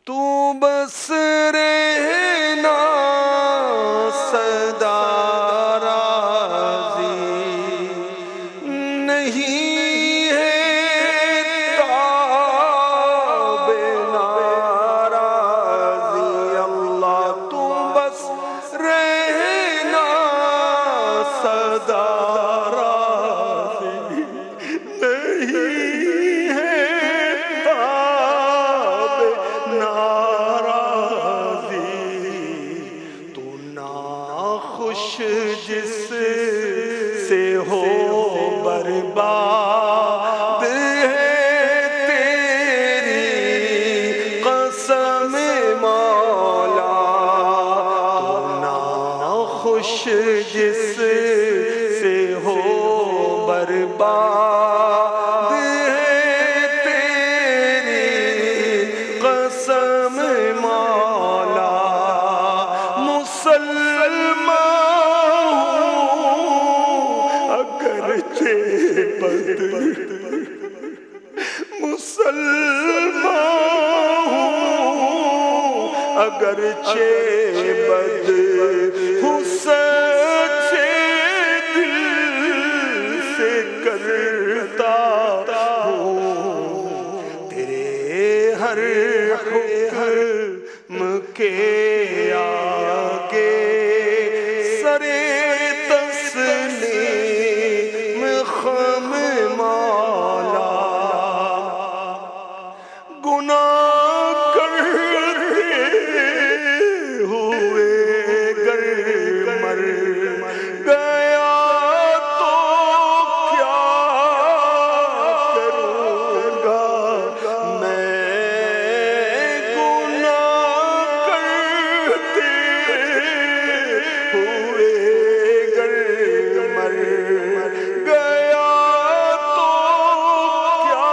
تو بس رہنا سدا راضی نہیں ہے تاب ناراضی اللہ تو بس رہنا سدا راضی نہیں ہے تاب ناراضی تو ناخوش جس سے ہو برباد ہے تیری قسم مولا تو ناخوش جس سے ہو برباد ہے تیری قسم مولا مسلمان اگرچہ بد مسلمان اگرچہ بد ہوں سچے دل سے کرتا ہوں تیرے ہر حکم کے آگے سرے تسلیم خم مولا گناہ کرتے ہوئے گر مر گیا تو کیا کروں گا میں گناہ کرتے ہوئے گر مر گیا تو کیا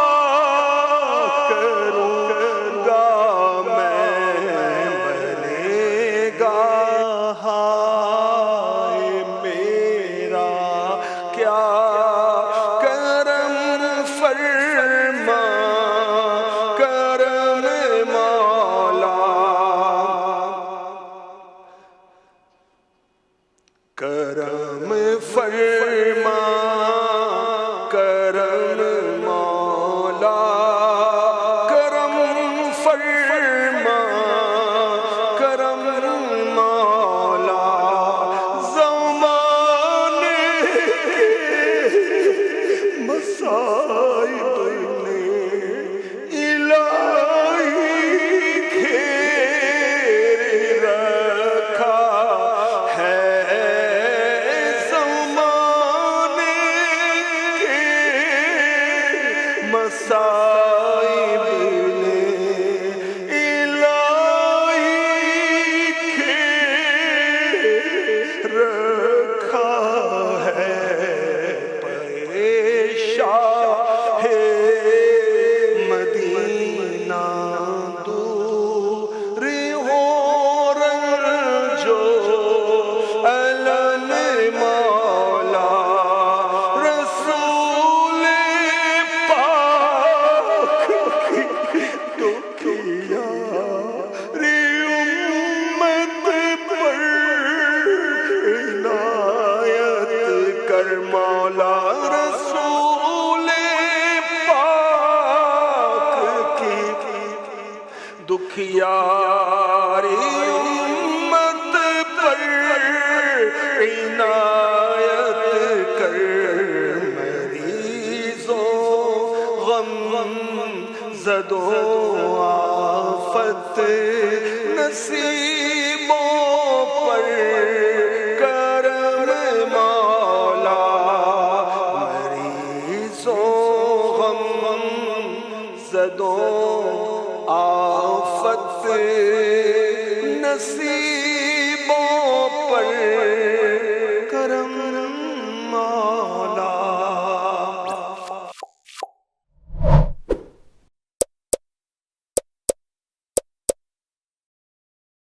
کروں گا میں بنے گا ہائے میرا کیا کرم فرما کرم مولا کرم فرما کرم مولا کرم فرما کرم مولا زمانے کے مصائب نے الہی گھیر رکھا ہے زمانے کے مصائب نے الہی گھیر رکھا ہے پریشان ہے مدینہ دور ہو رنجو الن مولا رسول پاک کی دکھیا ری امت پر عنایت کر مولا رسول پاک کی دکھیاری امت پر عنایت کر مریضوں غم زدوں آفت نصیبوں پر کرم مولا مریضوں غم زدوں